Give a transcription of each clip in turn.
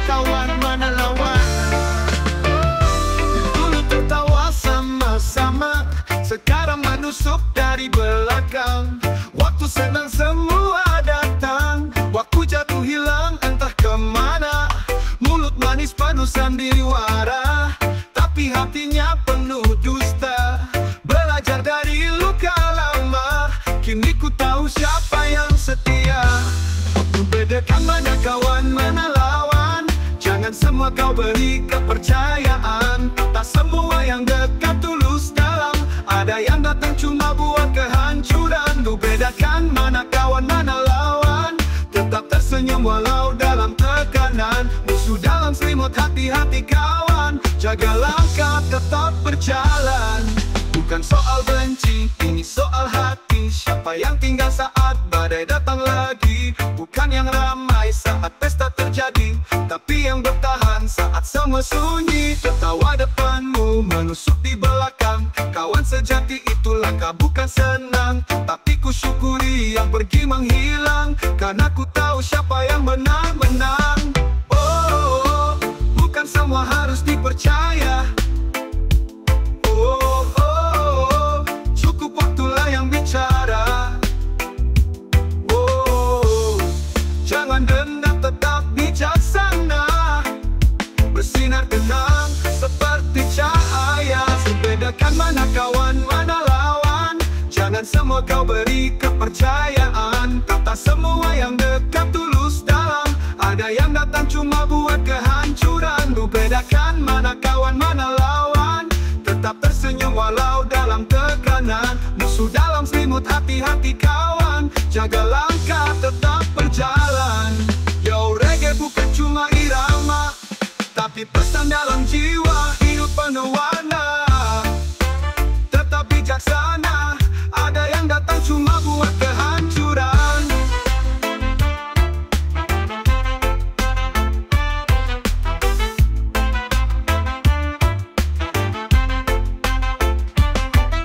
kawan, mana lawan. Dulu tertawa sama-sama, sekarang menusuk dari belakang. Waktu senang semua datang, waktu jatuh hilang entah kemana. Mulut manis penuh sandiwara, tapi hatinya penuh dusta. Belajar dari luka lama, kini ku tahu siapa yang setia. Waktu bedakan mana kawan, mana lawan. Jangan semua kau beri kepercayaan. Tak semua yang dekat tulus dalam, ada yang datang cuma buat kehancuran. Ku bedakan mana kawan, mana lawan. Tetap tersenyum walau dalam tekanan. Musuh dalam selimut, hati-hati kawan. Jaga langkah, tetap berjalan. Bukan soal benci, ini soal hati. Siapa yang tinggal saat badai datang lagi. Bukan yang ramai saat pesta terjadi, tapi yang bertahan saat semua sunyi. Tertawa depanmu, menusuk di belakang. Kawan sejati itu langkah bukan senang, tapi ku syukuri yang pergi menghilang. Karena ku tahu siapa yang menang-menang. Oh, bukan semua harus dipercaya. Cukup waktulah yang bicara. Oh, jangan dendam, tetap bijaksana. Bersinar tenang seperti cahaya. Bedakan mana kawan, mana lawan. Jangan semua kau beri kepercayaan. Tak semua yang dekat tulus dalam, ada yang datang cuma buat kehancuran. Ku bedakan mana kawan, mana lawan. Tetap tersenyum walau dalam tekanan. Musuh dalam selimut, hati-hati kawan. Jaga langkah, tetap berjalan. Yo, reggae bukan cuma irama, tapi pesan dalam jiwa. Hidup penuh warna, tetap bijaksana. Ada yang datang cuma buat kehancuran.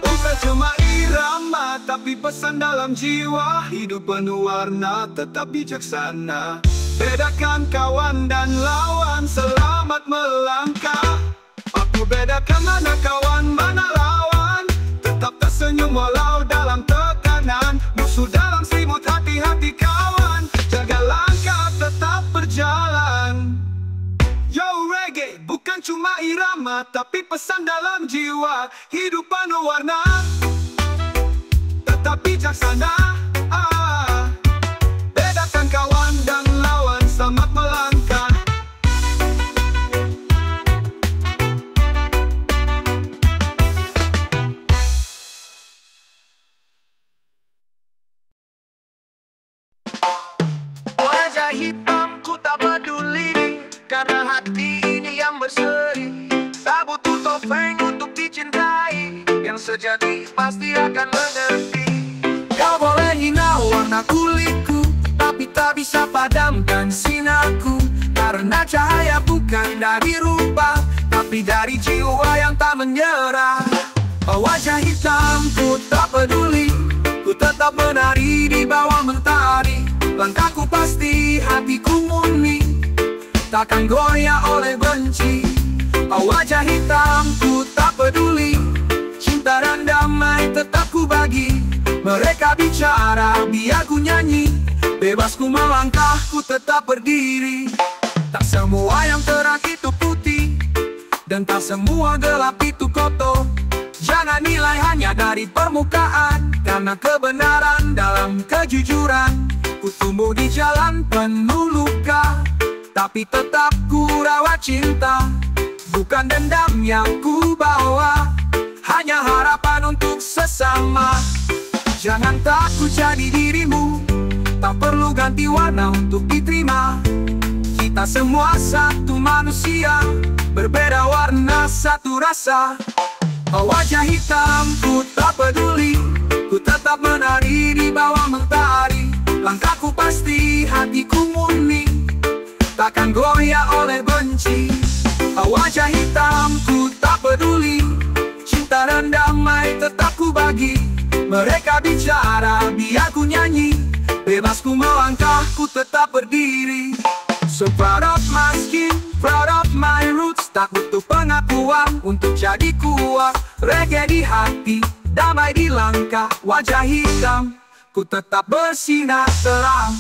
Bukan cuma irama, tapi pesan dalam jiwa. Hidup penuh warna, tetap bijaksana. Bedakan kawan dan lawan, selamat melangkah. Aku bedakan mana kawan, mana lawan. Tetap tersenyum walau dalam tekanan. Musuh dalam selimut, hati-hati kawan. Jaga langkah, tetap berjalan. Yo, reggae bukan cuma irama, tapi pesan dalam jiwa. Hidup penuh warna, tetap bijaksana. Bedakan kawan dan lawan, selamat melangkah. Wajah hitam ku tak peduli, karena hati ini yang berseri. Tak butuh topeng untuk dicintai, yang sejati pasti akan mengerti. Kau boleh hina warna kulitku, tapi tak bisa padamkan sinarku. Karena cahaya bukan dari rupa, tapi dari jiwa yang tak menyerah. Wajah hitamku tak peduli, ku tetap menari di bawah mentari. Langkahku pasti, hatiku murni, takkan goyah oleh benci. Wajah hitamku tak peduli, cinta dan damai tetap ku bagi. Mereka bicara, biar ku nyanyi. Bebas ku melangkah, ku tetap berdiri. Tak semua yang terang itu putih, dan tak semua gelap itu kotor. Jangan nilai hanya dari permukaan, karena kebenaran dalam kejujuran. Ku tumbuh di jalan penuh luka, tapi tetap ku rawat cinta. Bukan dendam yang ku bawa, hanya harapan untuk sesama. Jangan takut jadi dirimu, tak perlu ganti warna untuk diterima. Kita semua satu manusia, berbeda warna satu rasa. Wajah hitamku tak peduli, ku tetap menari di bawah mentari. Langkahku pasti, hatiku murni, takkan goyah oleh benci. Wajah hitamku tak peduli, cinta dan damai tetap ku bagi. Mereka bicara, biar ku nyanyi. Bebas ku melangkah, ku tetap berdiri. Separuh miskin, Reggae di hati, damai di langkah, wajah hitam ku tetap bersinar terang.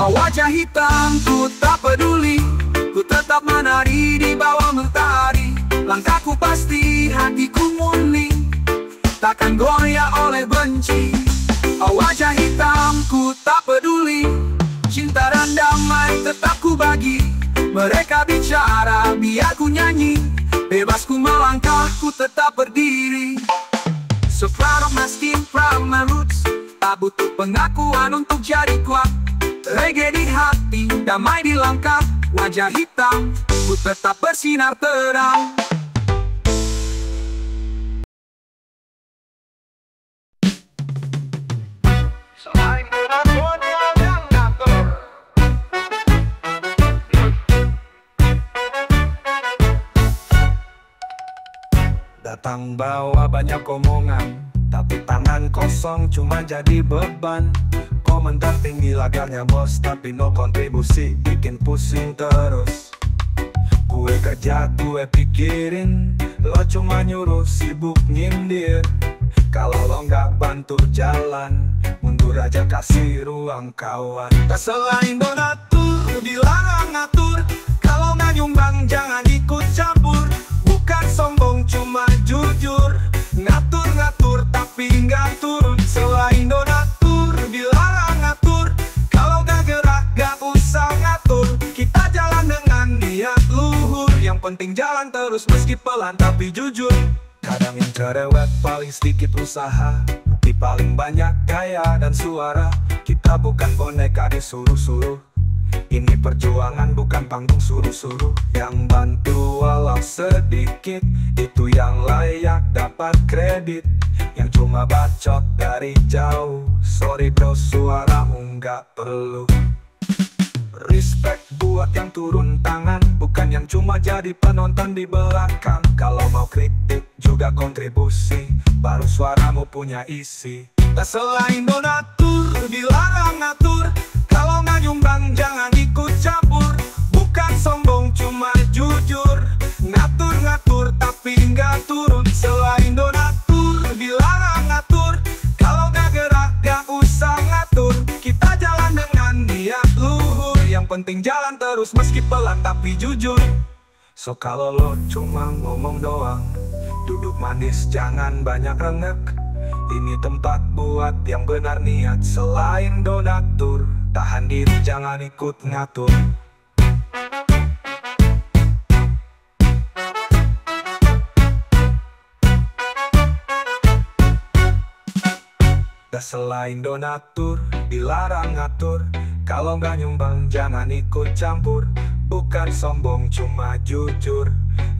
Wajah hitam ku tak peduli, ku tetap menari di bawah mentari. Langkahku pasti, hatiku murni, takkan goyah oleh benci. Wajah hitam ku tak peduli, cinta dan damai tetap ku bagi. Mereka bicara, biar ku nyanyi, bebas ku melangkah, ku tetap berdiri. So proud of my skin, proud of my roots, tak butuh pengakuan untuk jadi kuat. Reggae di hati, damai di langkah, wajah hitam ku tetap bersinar terang. Selain mengatur yang ngatur, datang bawa banyak omongan, tapi tangan kosong cuma jadi beban. Komentar tinggi lagarnya bos, tapi no kontribusi, bikin pusing terus. Gue kerja, gue pikirin, lo cuma nyuruh sibuk nyindir. Kalau lo nggak bantu jalan, mundur aja kasih ruang kawan. Tak selain donatur, dilarang ngatur. Kalau nggak nyumbang jangan ikut campur. Bukan sombong cuma jujur, ngatur-ngatur tapi nggak turun. Selain donatur, dilarang ngatur. Kalau nggak gerak nggak usah ngatur. Kita jalan dengan niat luhur, yang penting jalan terus meski pelan tapi jujur. Kadang yang cerewet paling sedikit usaha, tapi paling banyak gaya dan suara. Kita bukan boneka disuruh-suruh, ini perjuangan bukan panggung suruh-suruh. Yang bantu walau sedikit, itu yang layak dapat kredit. Yang cuma bacot dari jauh, sorry bro suaramu nggak perlu. Respect buat yang turun tangan, bukan yang cuma jadi penonton di belakang. Kalau mau kritik juga kontribusi, baru suaramu punya isi. Tak selain donatur, dilarang ngatur. Kalau nggak nyumbang jangan ikut campur. Bukan sombong cuma jujur, ngatur-ngatur tapi nggak turun. Selain donatur, dilarang ngatur. Kalau nggak gerak nggak usah ngatur. Kita jalan dengan niat luhur, yang penting jalan terus meski pelan tapi jujur. So kalau lo cuma ngomong doang, duduk manis jangan banyak rengek. Ini tempat buat yang benar niat. Selain donatur, tahan diri jangan ikut ngatur. Selain donatur, dilarang ngatur. Kalau nggak nyumbang jangan ikut campur. Bukan sombong cuma jujur,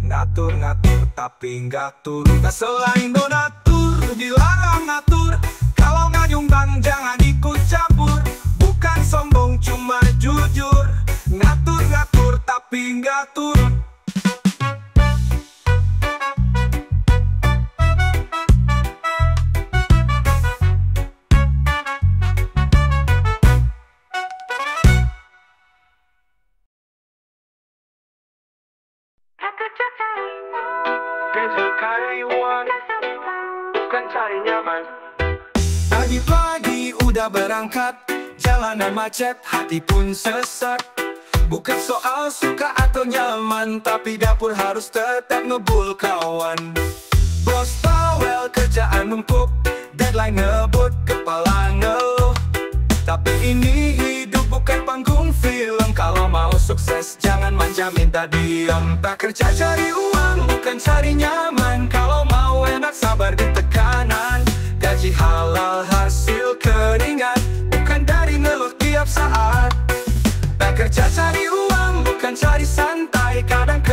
ngatur-ngatur tapi nggak turun. Selain donatur, dilarang ngatur. Kalau nggak nyumbang jangan ikut campur. Bukan sombong cuma jujur, ngatur-ngatur tapi nggak turun. Karyawan, bukan cari nyaman. Pagi-pagi udah berangkat, jalanan macet, hati pun sesak. Bukan soal suka atau nyaman, tapi dapur harus tetap ngebul kawan. Bos bawel, kerjaan numpuk, deadline ngebut, kepala ngeluh. Tapi ini hidup bukan panggung film. Kalau mau sukses jangan manja minta diam. Tak kerja cari uang, bukan cari nyaman. Kalau mau enak sabar di tekanan. Gaji halal hasil keringat, bukan dari ngeluh tiap saat. Tak kerja cari uang, bukan cari santai. Kadang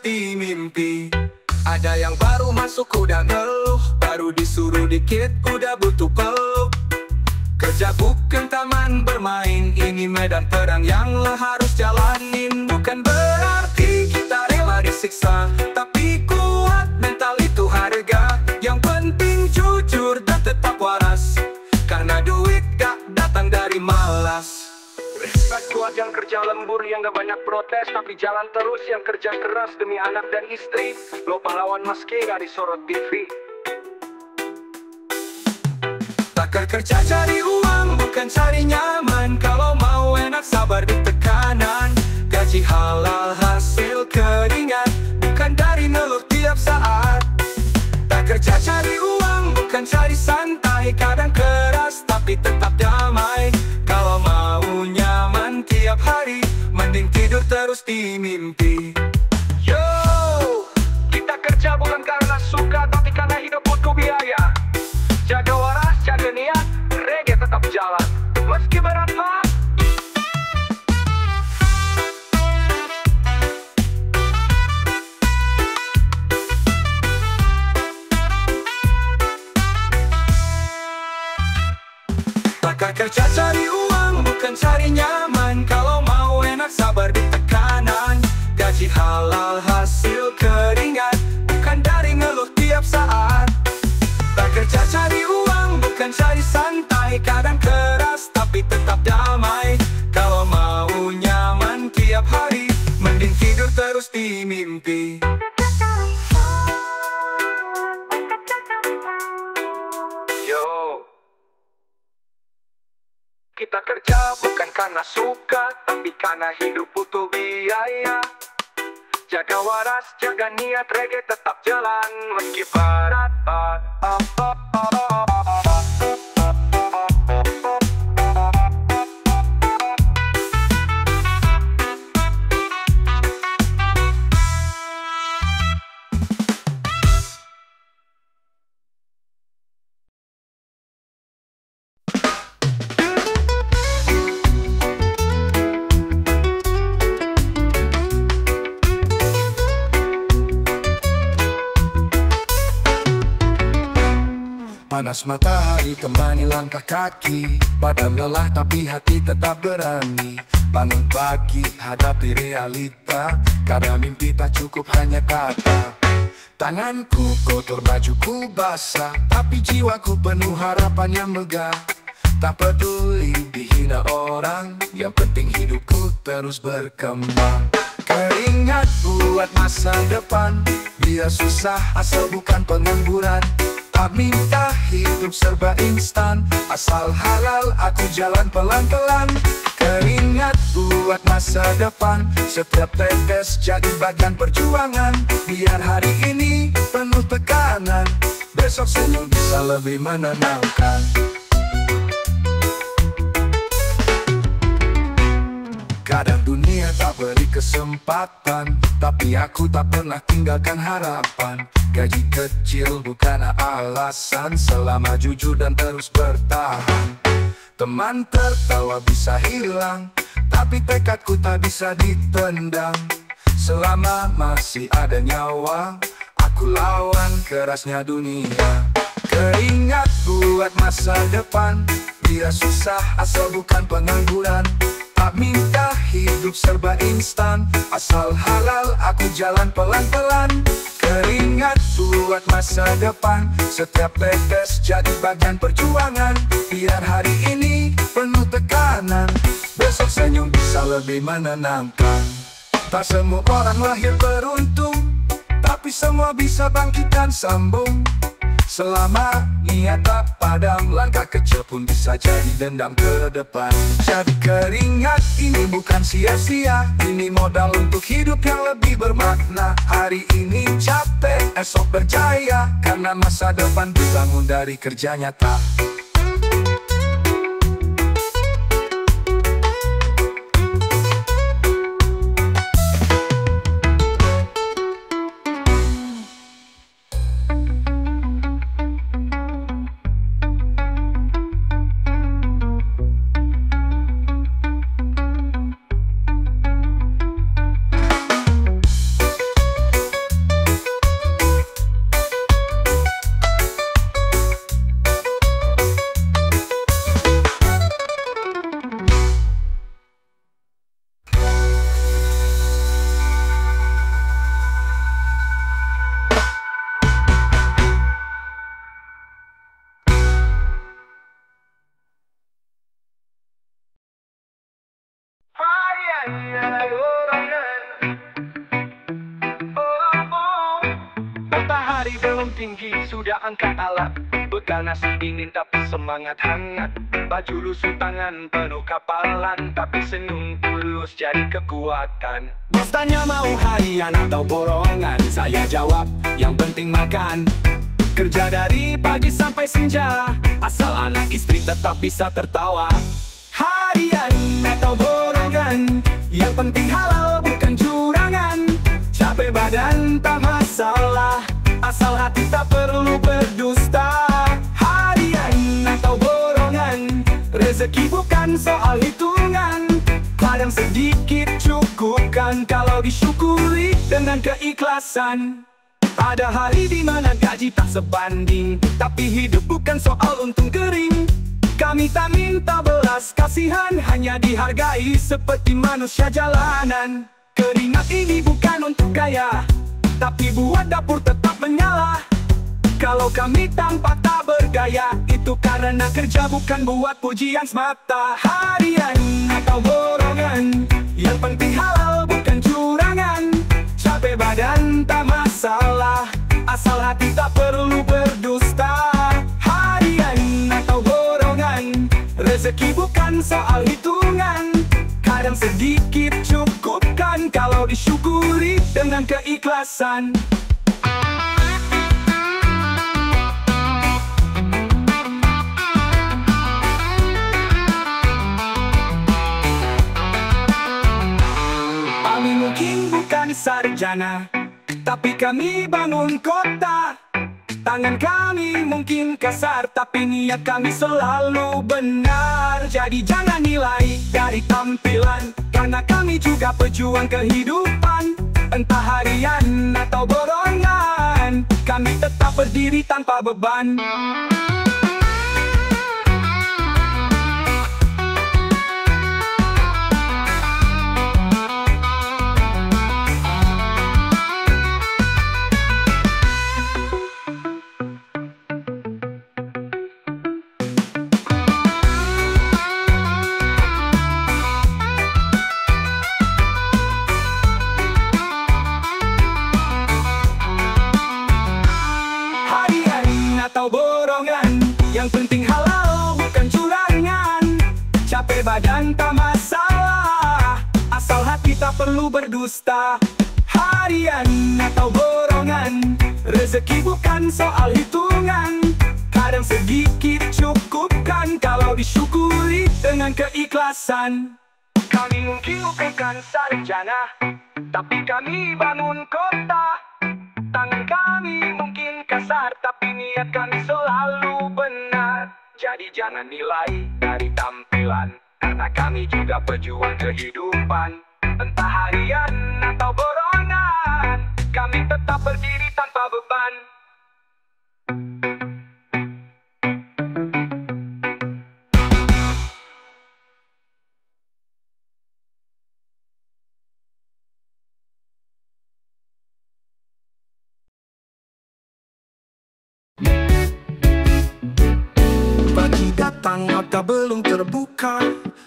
terus di mimpi. Ada yang baru masuk udah ngeluh, baru disuruh dikit udah butuh peluk. Kerja bukan taman bermain, ini medan perang yang lo harus jalanin. Bukan berarti kita rela disiksa, tapi kuat mental itu harga. Yang penting jujur dan tetap waras, karena duit gak datang dari malas. Respect kuat yang kerja lembur, yang gak banyak protes tapi jalan terus, yang kerja keras demi anak dan istri. Lo pahlawan meski gak disorot TV. Tak kerja cari uang, bukan cari nyaman. Kalau mau enak sabar di tekanan. Gaji halal hasil keringat, bukan dari ngeluh tiap saat. Tak kerja cari uang, bukan cari santai. Kadang keras tapi tetap damai. Kalau mau nyaman tiap hari, mending tidur terus di mimpi. Yo, kita kerja bukan karena suka, tapi karena hidup butuh biaya. Jaga waras, jaga niat, reggae tetap jalan meski berat mah. Tak kerja cari uang, bukan cari nyaman. Kalau mau enak sabar di tekanan. Gaji halal hasil keringat, bukan dari ngeluh tiap saat. Tak kerja cari uang, bukan cari santai. Kadang keras tapi tetap damai. Kalau mau nyaman tiap hari, mending tidur terus di mimpi. Yo, kita kerja bukan karena suka, tapi karena hidup butuh biaya. Jaga waras, jaga niat, reggae tetap jalan meski berat. Panas matahari temani langkah kaki, badan lelah tapi hati tetap berani. Bangun pagi hadapi realita, karena mimpi tak cukup hanya kata. Tanganku kotor, bajuku basah, tapi jiwaku penuh harapan yang megah. Tak peduli dihina orang, yang penting hidupku terus berkembang. Keringat buat masa depan, biar susah asal bukan pengangguran. Tak minta hidup serba instan, asal halal aku jalan pelan-pelan. Keringat buat masa depan, setiap tetes jadi bagian perjuangan. Biar hari ini penuh tekanan, besok senyum bisa lebih menenangkan. Kadang dunia tak beri kesempatan, tapi aku tak pernah tinggalkan harapan. Gaji kecil bukan alasan, selama jujur dan terus bertahan. Teman tertawa bisa hilang, tapi tekadku tak bisa ditendang. Selama masih ada nyawa, aku lawan kerasnya dunia. Keringat buat masa depan, biar susah asal bukan pengangguran. Tak minta hidup serba instan, asal halal aku jalan pelan-pelan. Keringat buat masa depan, setiap tetes jadi bagian perjuangan. Biar hari ini penuh tekanan, besok senyum bisa lebih menenangkan. Tak semua orang lahir beruntung, tapi semua bisa bangkit dan sambung. Selama niat tak padam, langkah kecil pun bisa jadi dendam ke depan. Jadi keringat ini bukan sia-sia, ini modal untuk hidup yang lebih bermakna. Hari ini capek, esok berjaya, karena masa depan dibangun dari kerja nyata. Matahari belum tinggi, sudah angkat alat. Bekal nasi dingin tapi semangat hangat. Baju lusuh tangan penuh kapalan, tapi senyum tulus jadi kekuatan. Bos tanya mau harian atau borongan, saya jawab yang penting makan. Kerja dari pagi sampai senja, asal anak istri tetap bisa tertawa. Harian atau borongan, yang penting halal bukan curangan. Capek badan tak masalah, asal hati tak perlu berdusta. Harian atau borongan, rezeki bukan soal hitungan. Kadang sedikit cukupkan kalau disyukuri dengan keikhlasan. Ada hari di mana gaji tak sebanding, tapi hidup bukan soal untung kering. Kami tak minta belas kasihan, hanya dihargai seperti manusia jalanan. Keringat ini bukan untuk kaya, tapi buat dapur tetap menyala. Kalau kami tampak tak bergaya, itu karena kerja bukan buat pujian semata. Harian atau borongan, yang penting halal bukan curangan. Capek badan tak masalah, asal hati tak perlu berdusta. Harian atau borongan, rezeki bukan soal hitungan. Kadang sedikit cukupkan kalau disyukuri dengan keikhlasan. Kami mungkin bukan sarjana, tapi kami bangun kota. Tangan kami mungkin kasar, tapi niat kami selalu benar. Jadi jangan nilai dari tampilan, karena kami juga pejuang kehidupan. Entah harian atau borongan, kami tetap berdiri tanpa beban. Atau borongan, yang penting halal bukan curangan. Capek badan tak masalah, asal hati tak perlu berdusta. Harian atau borongan, rezeki bukan soal hitungan. Kadang sedikit cukupkan kalau disyukuri dengan keikhlasan. Kami mungkin bukan sarjana, tapi kami bangun kota. Tangan kami mungkin kasar, tapi niat kami selalu benar. Jadi jangan nilai dari tampilan, karena kami juga pejuang kehidupan. Entah harian atau borongan, kami tetap berdiri tanpa beban. Pagi datang mata belum terbuka,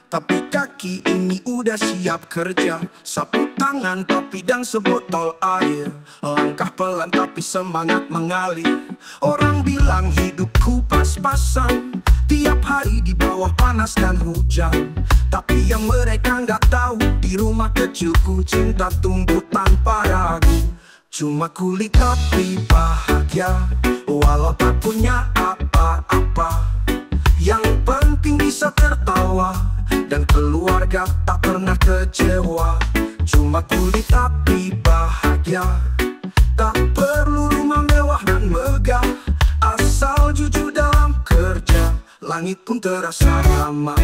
tapi kaki ini udah siap kerja. Sapu tangan topi dan sebotol air, langkah pelan tapi semangat mengalir. Orang bilang hidupku pas-pasan, tiap hari di bawah panas dan hujan. Tapi yang mereka nggak tahu, di rumah kecilku cinta tumbuh tanpa ragu. Cuma kulit tapi bahagia, walau tak punya apa-apa. Yang penting bisa tertawa, dan keluarga tak pernah kecewa. Cuma kulit tapi bahagia, tak perlu rumah mewah dan megah. Asal jujur dalam kerja, langit pun terasa ramah.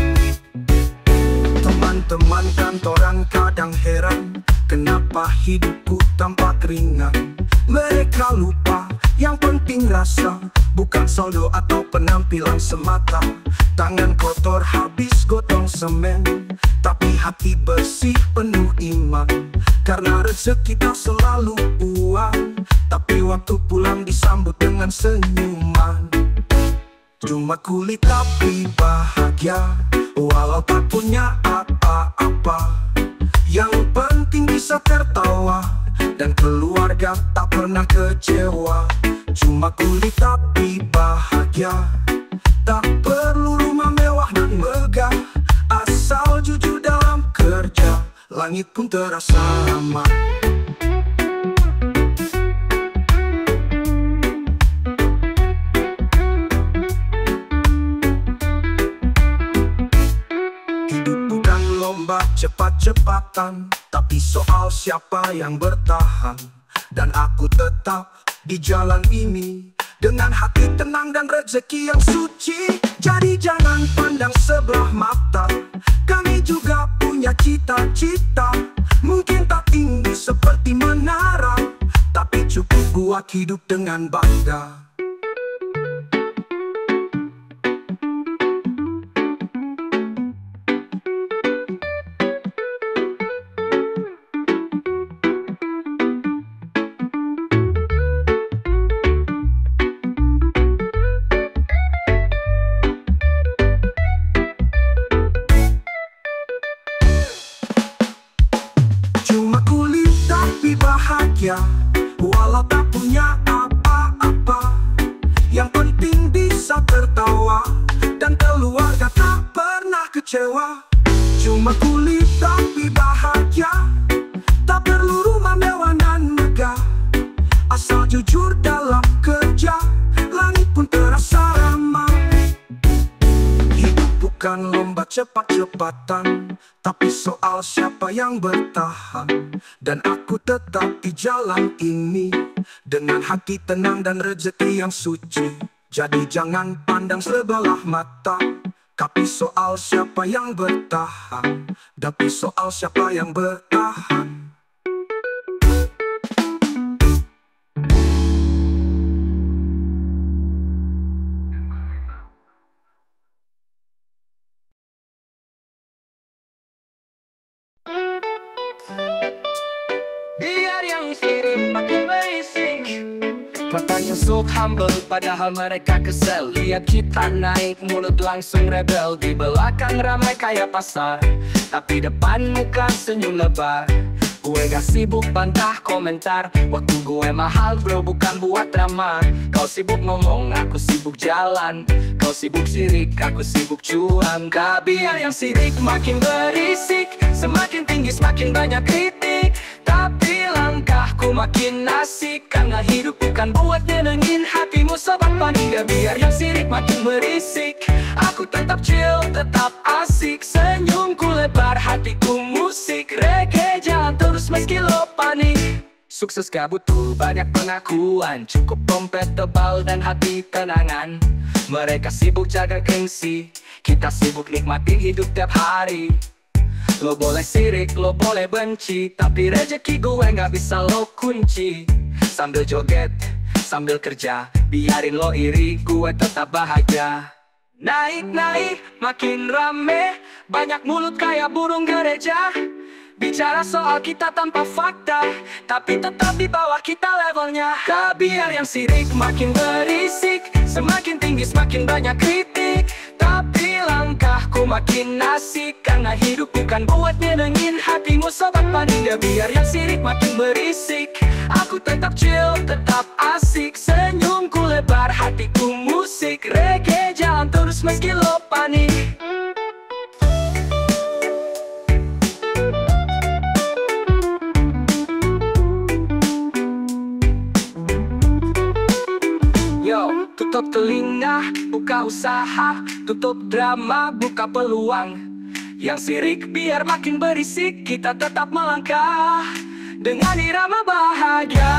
Teman-teman kantoran kadang heran, kenapa hidupku tampak ringan. Mereka lupa, yang penting rasa, bukan saldo atau penampilan semata. Tangan kotor habis gotong semen, tapi hati bersih penuh iman. Karena rezeki tak selalu uang, tapi waktu pulang disambut dengan senyuman. Cuma kulit tapi bahagia, walau tak punya apa-apa. Yang penting bisa tertawa, dan keluarga tak pernah kecewa. Cuma kulit tapi bahagia, tak perlu rumah mewah dan megah. Asal jujur dalam kerja, langit pun terasa ramah. Hidup bukan lomba cepat-cepatan, tapi soal siapa yang bertahan. Dan aku tetap di jalan ini dengan hati tenang dan rezeki yang suci. Jadi jangan pandang sebelah mata, kami juga punya cita-cita. Mungkin tak tinggi seperti menara, tapi cukup buat hidup dengan bangga. Cuma kulit tapi bahagia, walau tak punya apa-apa. Yang penting bisa tertawa, dan keluarga tak pernah kecewa. Cuma kulit tapi bahagia, tak perlu rumah mewah dan megah. Asal jujur dalam kerja, langit pun terasa ramah. Hidup bukan lomba cepat-cepatan, tapi soal siapa yang bertahan. Dan aku tetap di jalan ini dengan hati tenang dan rezeki yang suci. Jadi jangan pandang sebelah mata, tapi soal siapa yang bertahan. Tapi soal siapa yang bertahan. Biar yang sirik makin berisik, matanya sok humble padahal mereka kesel. Lihat kita naik mulut langsung rebel. Di belakang ramai kayak pasar, tapi depan muka senyum lebar. Gue gak sibuk bantah komentar, waktu gue mahal bro bukan buat drama. Kau sibuk ngomong, aku sibuk jalan. Kau sibuk sirik, aku sibuk cuan. Biar yang sirik makin berisik, semakin tinggi semakin banyak kritik. Tapi langkahku makin asik, karena hidup bukan buat nyenengin hatimu sobat panitia. Biar yang sirik makin berisik, aku tetap chill, tetap asik. Senyumku lebar, hatiku musik. Reggae jalan terus meski lo panik. Sukses gak butuh banyak pengakuan, cukup dompet tebal dan hati tenangan. Mereka sibuk jaga gengsi, kita sibuk nikmatin hidup tiap hari. Lo boleh sirik, lo boleh benci, tapi rezeki gue gak bisa lo kunci. Sambil joget, sambil kerja, biarin lo iri, gue tetap bahagia. Naik-naik, makin rame, banyak mulut kayak burung gereja. Bicara soal kita tanpa fakta, tapi tetap di bawah kita levelnya. Biar yang sirik makin berisik, semakin tinggi semakin banyak kritik. Tapi langkahku makin asik, karena hidup bukan buat nyenengin hatimu sobat panitia. Biar yang sirik makin berisik, aku tetap chill, tetap asik. Senyumku lebar, hatiku musik. Reggae jalan terus meski lo panik. Tutup telinga, buka usaha. Tutup drama, buka peluang. Yang sirik biar makin berisik, kita tetap melangkah dengan irama bahagia.